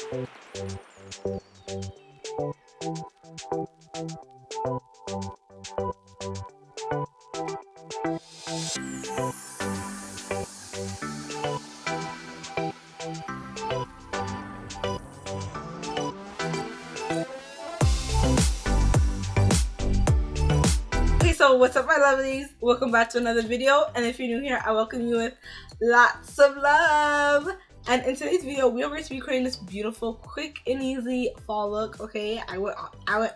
So what's up, my lovelies? Welcome back to another video, and if you're new here, I welcome you with lots of love. And in today's video, we are going to be creating this beautiful, quick and easy fall look. Okay, I went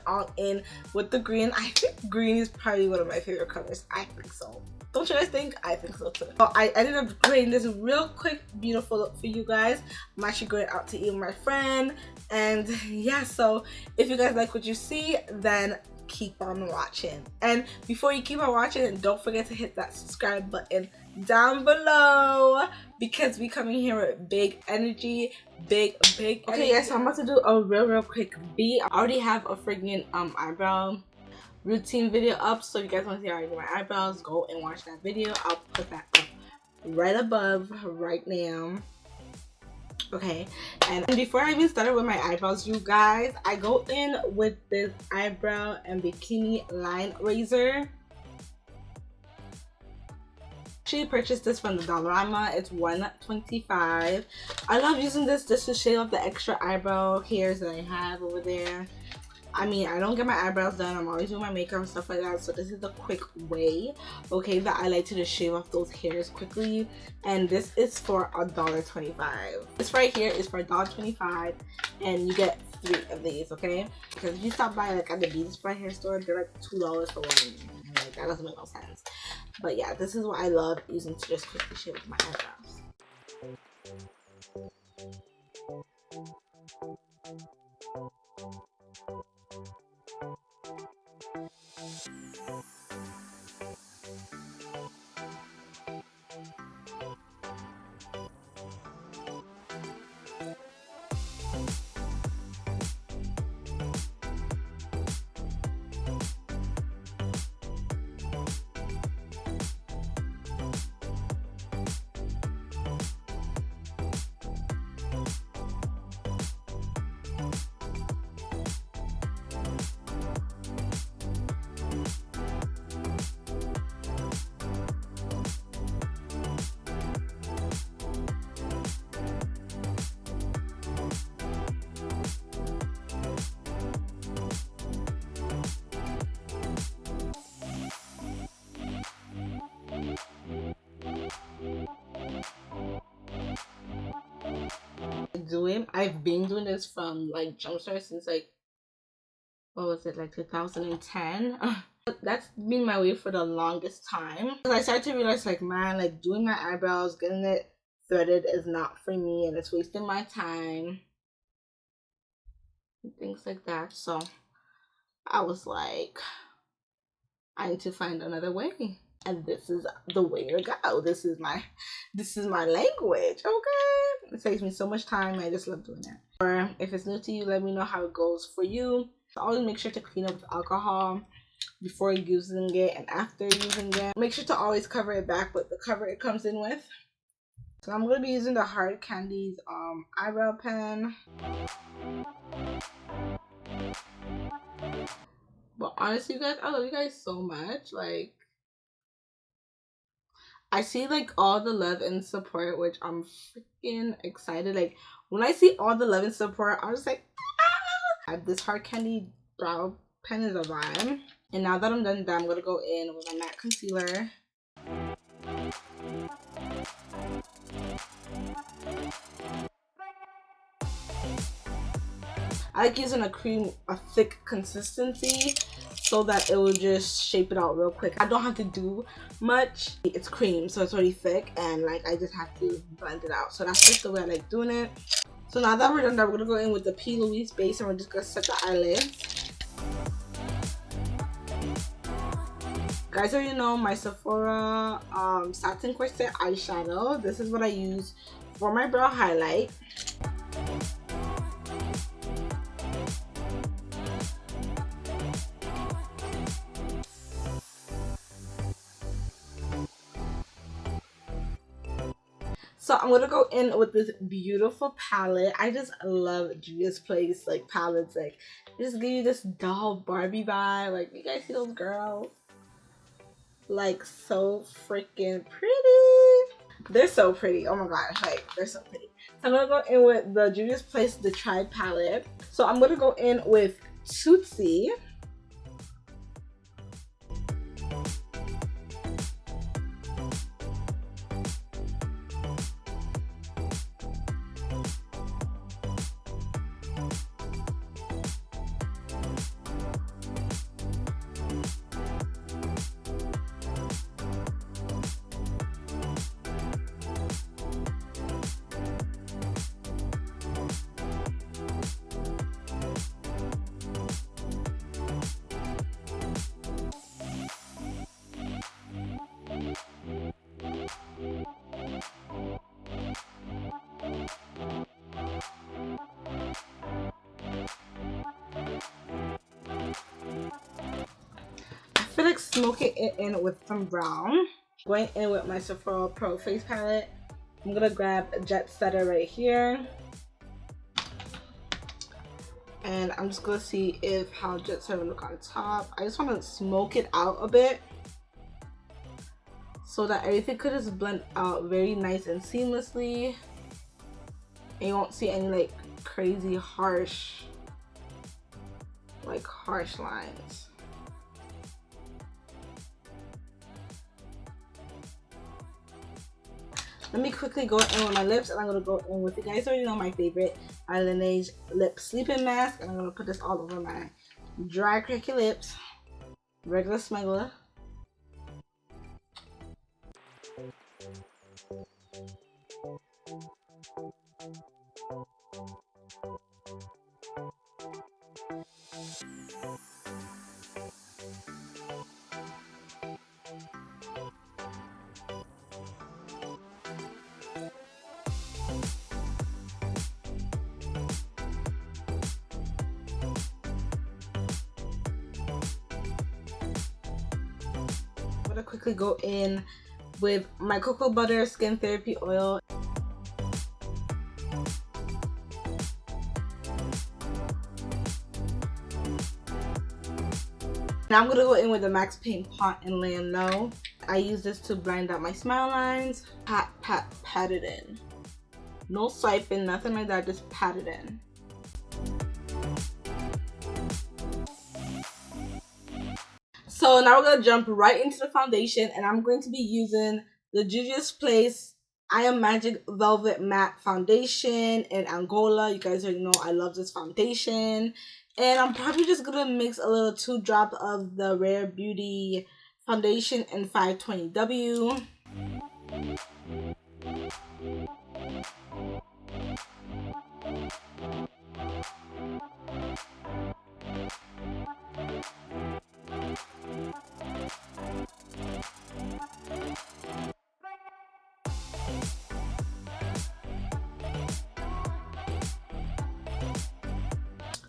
all in with the green. I think green is probably one of my favorite colors. I think so. Don't you guys think? I think so too. So I ended up creating this real quick, beautiful look for you guys. I'm actually going out to eat with my friend, and yeah. So if you guys like what you see, then keep on watching. And before you keep on watching, don't forget to hit that subscribe button down below, because we coming here with big energy, big energy. Okay guys, so I'm about to do a real quick beat. I already have a freaking eyebrow routine video up, so if you guys want to see how I do my eyebrows, go and watch that video. I'll put that up right above right now. Okay, and before I even started with my eyebrows, you guys, I go in with this eyebrow and bikini line razor. Actually purchased this from the Dollarama. It's $1.25. I love using this just to shave off the extra eyebrow hairs that I have over there. I mean, I don't get my eyebrows done. I'm always doing my makeup and stuff like that. So this is the quick way, okay, that I like to just shave off those hairs quickly. And this is for $1.25. This right here is for $1.25, and you get 3 of these, okay? Because if you stop by like at the beauty supply hair store, they're like $2 for one. And like, that doesn't make no sense. But yeah, this is what I love using to just quickly shave off my eyebrows. I've been doing this from like Jumpstart since like, what was it, like 2010. That's been my way for the longest time. I started to realize, like, man, like doing my eyebrows, getting it threaded is not for me, and it's wasting my time and things like that. So I was like, I need to find another way, and this is the way to go. This is my language, okay? It saves me so much time. I just love doing it. Or if it's new to you, let me know how it goes for you. Always make sure to clean up with alcohol before using it and after using it. Make sure to always cover it back with the cover it comes in with. So I'm going to be using the Hard Candy's eyebrow pen. But honestly, you guys, I love you guys so much. Like, I see like all the love and support, which I'm freaking excited. Like, when I see all the love and support, I'm just like, ah! This Hard Candy brow pen is a vibe. And now that I'm done that, I'm gonna go in with a matte concealer. I like using a thick consistency, so that it will just shape it out real quick. I don't have to do much. It's cream, so it's already thick, and like I just have to blend it out. So that's just the way I like doing it. So now that we're done that, we're gonna go in with the PLOUISE base, and we're just gonna set the eyelids. Guys already know my Sephora satin corset eyeshadow. This is what I use for my brow highlight. So I'm gonna go in with this beautiful palette. I just love Juvia's Place like palettes. Like, just give you this doll Barbie vibe. Like, you guys see those girls? Like, so freaking pretty. They're so pretty. Oh my gosh, like, they're so pretty. So I'm gonna go in with the Juvia's Place the Tribe palette. So I'm gonna go in with Tootsie. I feel like smoking it in with some brown. Going in with my Sephora Pro face palette. I'm gonna grab a Jet Setter right here. And I'm just gonna see if how Jet Setter look on top. I just wanna smoke it out a bit so that everything could just blend out very nice and seamlessly. And you won't see any like crazy harsh lines. Let me quickly go in with my lips, and I'm gonna go in with, you guys already know my favorite, my Laneige lip sleeping mask, and I'm gonna put this all over my dry cracky lips. Regular smuggler. I'm gonna quickly go in with my cocoa butter skin therapy oil. Now I'm gonna go in with the Max Paint Pot-LAYIN Low. I use this to blend out my smile lines. Pat it in. No swiping, nothing like that, just pat it in. So now we're gonna jump right into the foundation, and I'm going to be using the Juvia's Place I Am Magic Velvet Matte Foundation in Angola. You guys already know I love this foundation. And I'm probably just gonna mix a little 2 drop of the Rare Beauty foundation in 520W.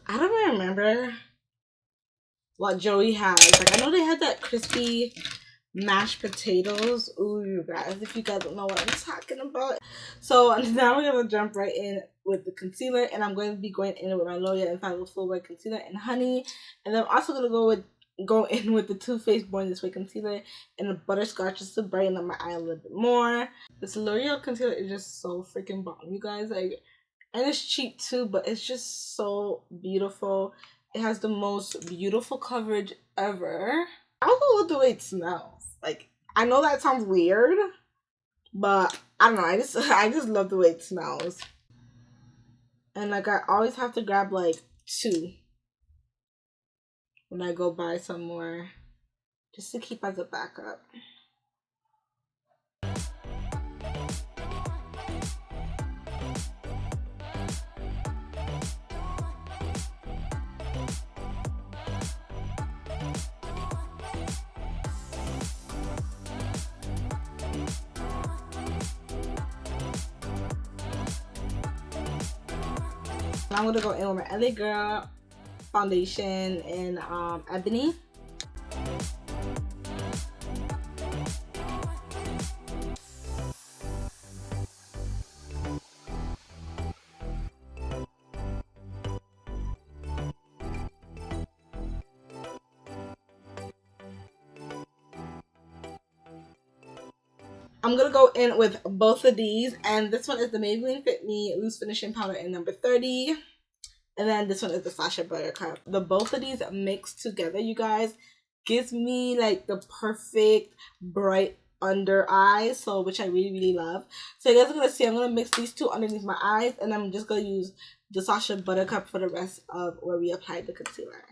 I don't really remember what Joey has. Like, I know they had that crispy mashed potatoes. Ooh, you guys, if you guys don't know what I'm talking about. So now we're gonna jump right in with the concealer, and I'm going to be going in with my L'Oreal Infallible Full Wear Concealer in Honey, and then I'm also gonna go in with the Too Faced Born This Way concealer and the Butterscotch just to brighten up my eye a little bit more. This L'Oreal concealer is just so freaking bomb, you guys. Like, and it's cheap too, but it's just so beautiful. It has the most beautiful coverage ever. I also love the way it smells. Like, I know that sounds weird, but I don't know. I just love the way it smells. And like, I always have to grab like 2 when I go buy some more, just to keep as a backup. I'm gonna go in with my LA Girl foundation in Ebony. I'm gonna go in with both of these, and this one is the Maybelline Fit Me Loose Finishing Powder in number 30. And then this one is the Sacha Buttercup. The both of these mixed together, you guys, gives me like the perfect bright under eyes, so which I really love. So you guys are gonna see I'm gonna mix these two underneath my eyes, and I'm just gonna use the Sacha Buttercup for the rest of where we applied the concealer.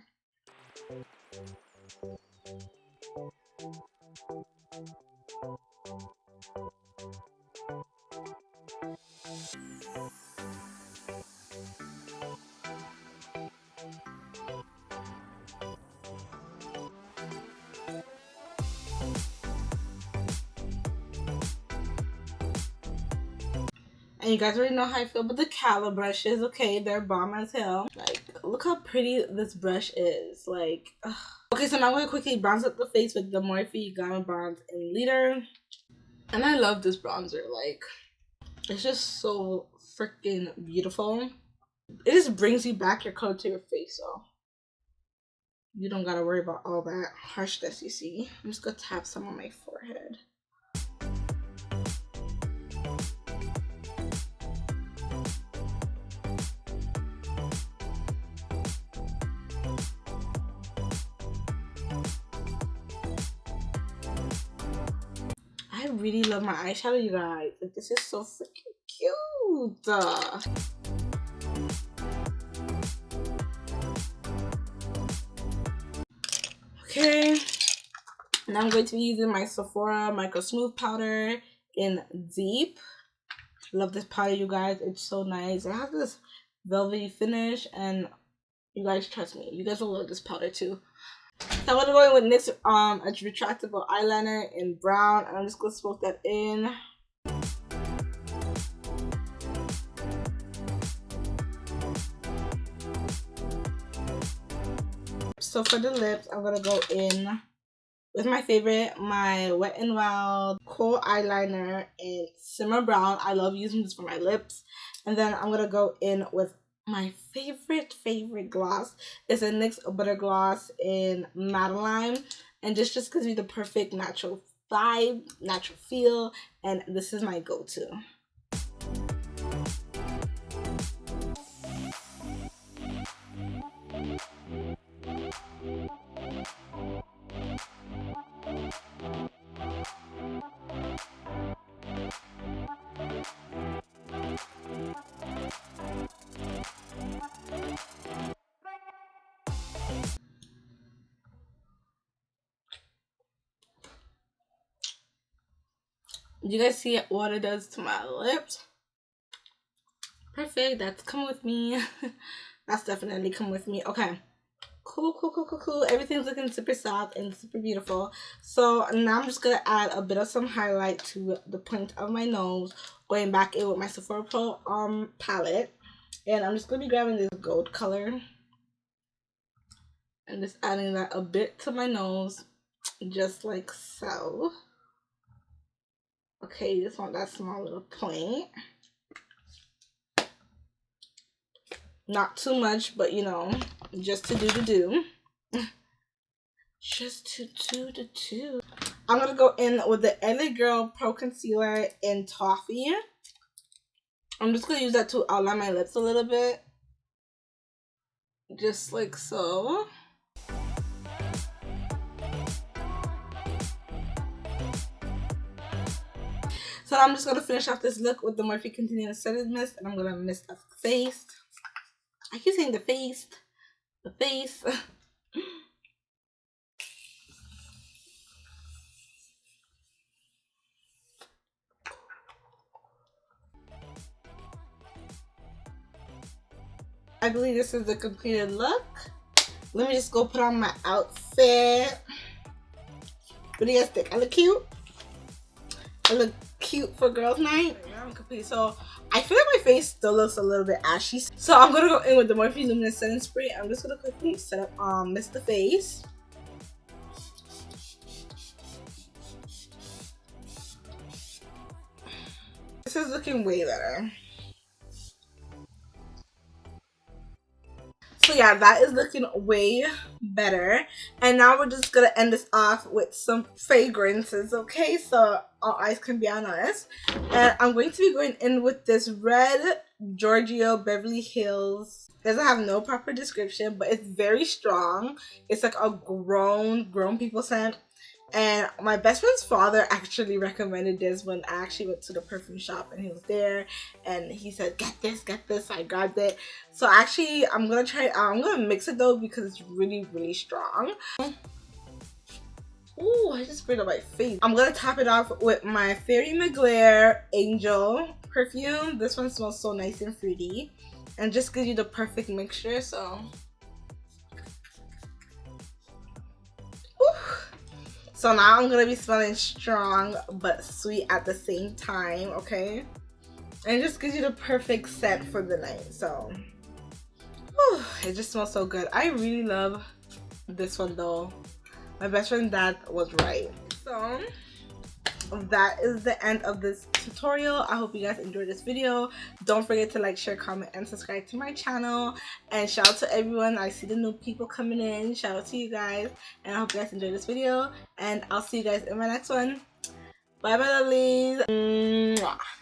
And you guys already know how I feel about the Cala brushes. Okay, they're bomb as hell. Like, look how pretty this brush is. Like, ugh. Okay, so now I'm going to quickly bronze up the face with the Morphe Glamour Bronze in Leader. And I love this bronzer. Like, it's just so freaking beautiful. It just brings you back your color to your face, so you don't gotta worry about all that harshness you see. I'm just gonna tap some on my forehead. I really love my eyeshadow, you guys. Like, this is so freaking cute. Okay, now I'm going to be using my Sephora Micro Smooth Powder in Deep. Love this powder, you guys. It's so nice. It has this velvety finish, and you guys trust me, you guys will love this powder too. So I'm gonna go in with NYX a retractable eyeliner in brown, and I'm just gonna smoke that in. So for the lips, I'm gonna go in with my favorite, my Wet n Wild Kohl eyeliner in Simmer Brown. I love using this for my lips. And then I'm gonna go in with my favorite gloss. It's a NYX Butter Gloss in Madeline, and just gives me the perfect natural vibe, natural feel, and this is my go-to. You guys see what it does to my lips? Perfect. That's come with me. That's definitely come with me. Okay. Cool. Everything's looking super soft and super beautiful. So now I'm just gonna add a bit of some highlight to the point of my nose, going back in with my Sephora Pro palette, and I'm just gonna be grabbing this gold color and just adding that a bit to my nose, just like so. Okay, you just want that small little point. Not too much, but you know, just to do the do. Just to do the do. I'm gonna go in with the LA Girl Pro Concealer in Toffee. I'm just gonna use that to outline my lips a little bit. Just like so. So I'm just gonna finish off this look with the Morphe Continuous Setting Mist, and I'm gonna mist up the face. I keep saying the face. The face. I believe this is the completed look. Let me just go put on my outfit. What do you guys think? I look cute? I look cute for girls' night. I'm complete. So I feel like my face still looks a little bit ashy. So I'm gonna go in with the Morphe Luminous Setting Spray. I'm just gonna quickly set up mist the face. This is looking way better. So yeah, that is looking way better. And now we're just gonna end this off with some fragrances, okay? So our eyes can be on us. And I'm going to be going in with this red Giorgio Beverly Hills. It doesn't have no proper description, but it's very strong. It's like a grown people scent. And my best friend's father actually recommended this when I actually went to the perfume shop and he was there and he said, get this. So I grabbed it. So actually, I'm gonna try it out. I'm gonna mix it though because it's really, really strong. Ooh, I just sprayed on my face. I'm gonna top it off with my Fairy Mugler Angel perfume. This one smells so nice and fruity and just gives you the perfect mixture. So so now I'm gonna be smelling strong but sweet at the same time, okay? And it just gives you the perfect scent for the night. So it just smells so good. I really love this one though. My best friend dad was right. So that is the end of this tutorial. I hope you guys enjoyed this video. Don't forget to like, share, comment, and subscribe to my channel. And shout out to everyone. I see the new people coming in. Shout out to you guys. And I hope you guys enjoyed this video. And I'll see you guys in my next one. Bye bye, lovelies. Mwah.